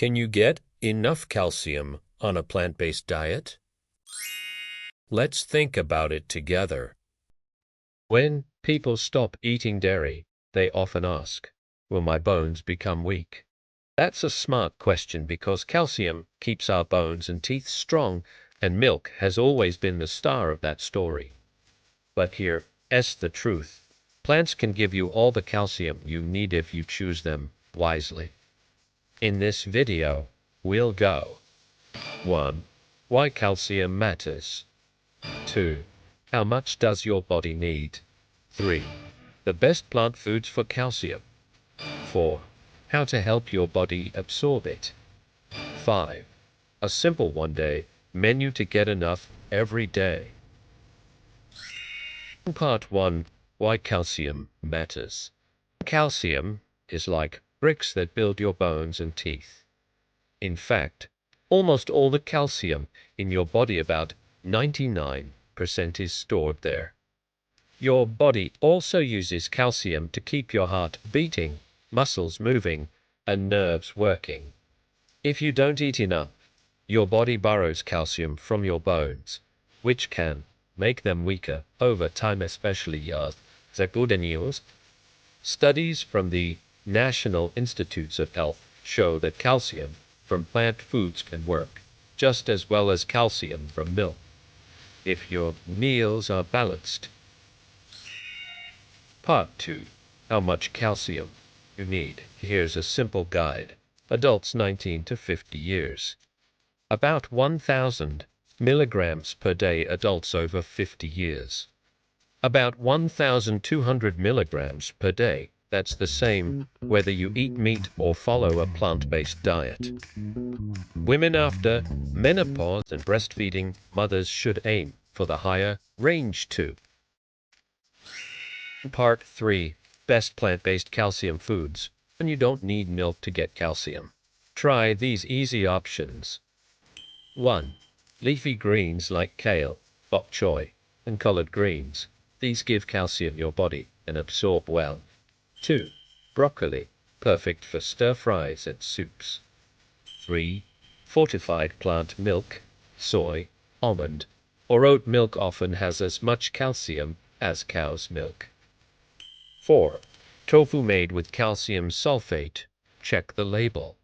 Can you get enough calcium on a plant-based diet? Let's think about it together. When people stop eating dairy, they often ask, will my bones become weak? That's a smart question because calcium keeps our bones and teeth strong, and milk has always been the star of that story. But here's the truth. Plants can give you all the calcium you need if you choose them wisely. In this video, we'll go 1. Why calcium matters. 2. How much does your body need? 3. The best plant foods for calcium. 4. How to help your body absorb it. 5. A simple one-day menu to get enough every day. Part 1. Why calcium matters. Calcium is like bricks that build your bones and teeth. In fact, almost all the calcium in your body, about 99%, is stored there. Your body also uses calcium to keep your heart beating, muscles moving, and nerves working. If you don't eat enough, your body borrows calcium from your bones, which can make them weaker over time, especially the good news. Studies from the National Institutes of Health show that calcium from plant foods can work just as well as calcium from milk if your meals are balanced. Part 2. How much calcium you need. Here's a simple guide. Adults 19 to 50 years. About 1,000 milligrams per day. Adults over 50 years. About 1,200 milligrams per day. That's the same whether you eat meat or follow a plant-based diet. Women after menopause and breastfeeding mothers should aim for the higher range too. Part 3. Best plant-based calcium foods. And you don't need milk to get calcium. Try these easy options. 1. Leafy greens like kale, bok choy, and collard greens. These give calcium your body and absorb well. 2. Broccoli, perfect for stir-fries and soups. 3. Fortified plant milk, soy, almond, or oat milk often has as much calcium as cow's milk. 4. Tofu made with calcium sulfate. Check the label.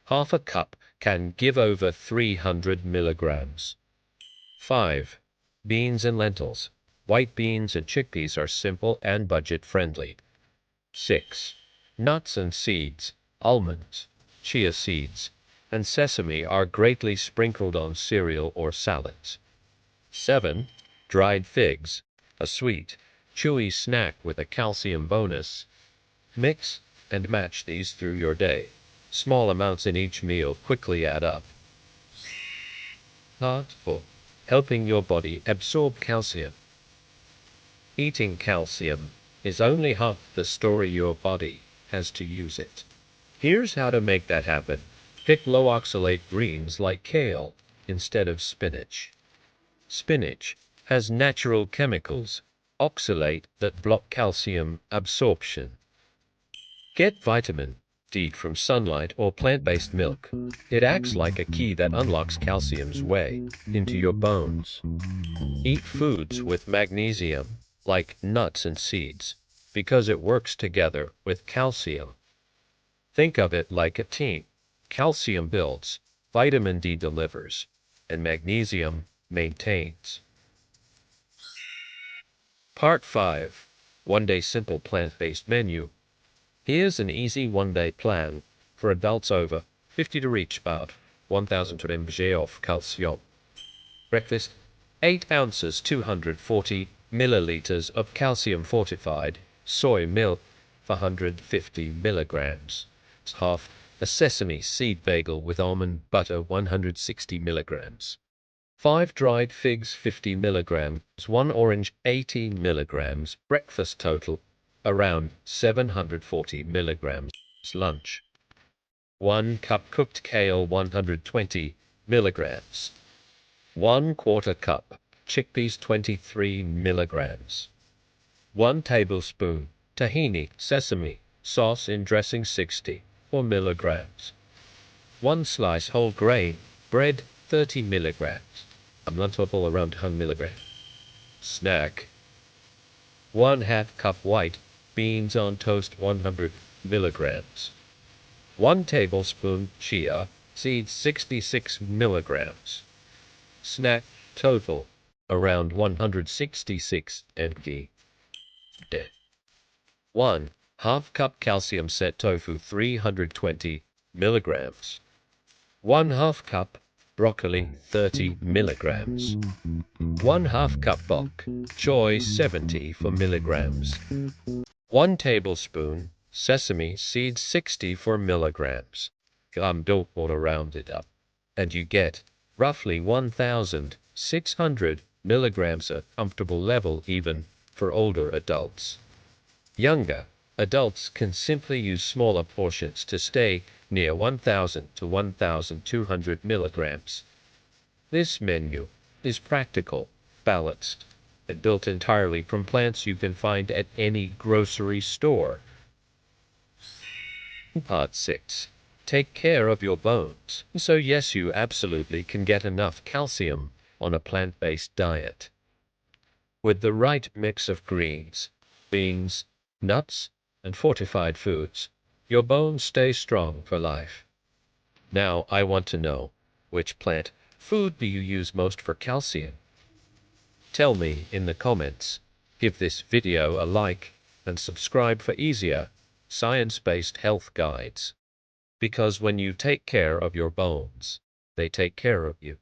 Half a cup can give over 300 milligrams. 5. Beans and lentils. White beans and chickpeas are simple and budget-friendly. 6. Nuts and seeds. Almonds, chia seeds, and sesame are greatly sprinkled on cereal or salads. 7. Dried figs. A sweet, chewy snack with a calcium bonus. Mix and match these through your day. Small amounts in each meal quickly add up. Part 4. Helping your body absorb calcium. Eating calcium is only half the story. Your body has to use it. Here's how to make that happen. Pick low oxalate greens like kale instead of spinach. Spinach has natural chemicals, oxalate, that block calcium absorption. Get vitamin D from sunlight or plant-based milk. It acts like a key that unlocks calcium's way into your bones. Eat foods with magnesium, like nuts and seeds, because it works together with calcium. Think of it like a team. Calcium builds, vitamin D delivers, and magnesium maintains. Part 5. One-day simple plant-based menu. Here's an easy one-day plan for adults over 50 to reach about 1,000 mg of calcium. Breakfast: 8 ounces 240 milliliters of calcium-fortified soy milk, 150 milligrams. Half a sesame seed bagel with almond butter, 160 milligrams. 5 dried figs, 50 milligrams. 1 orange, 18 milligrams. Breakfast total around 740 milligrams. Lunch: 1 cup cooked kale, 120 milligrams. 1/4 cup chickpeas, 23 milligrams. 1 tablespoon tahini sesame sauce in dressing, 64 milligrams. 1 slice whole grain bread, 30 milligrams. I'm not all around 100 milligrams. Snack. 1/2 cup white beans on toast, 100 milligrams. 1 tablespoon chia seeds, 66 milligrams. Snack total around 166 mg. 1/2 cup calcium set tofu, 320 milligrams. 1/2 cup broccoli, 30 milligrams. 1/2 cup bok choy, 74 milligrams. 1 tablespoon sesame seeds, 64 milligrams. Don't want to round it up. And you get roughly 1,600 milligrams, a comfortable level even for older adults. Younger adults can simply use smaller portions to stay near 1,000 to 1,200 milligrams. This menu is practical, balanced, and built entirely from plants you can find at any grocery store. Part 6. Take care of your bones. So yes, you absolutely can get enough calcium on a plant-based diet. With the right mix of greens, beans, nuts, and fortified foods, your bones stay strong for life. Now I want to know, which plant food do you use most for calcium? Tell me in the comments. Give this video a like and subscribe for easier, science-based health guides. Because when you take care of your bones, they take care of you.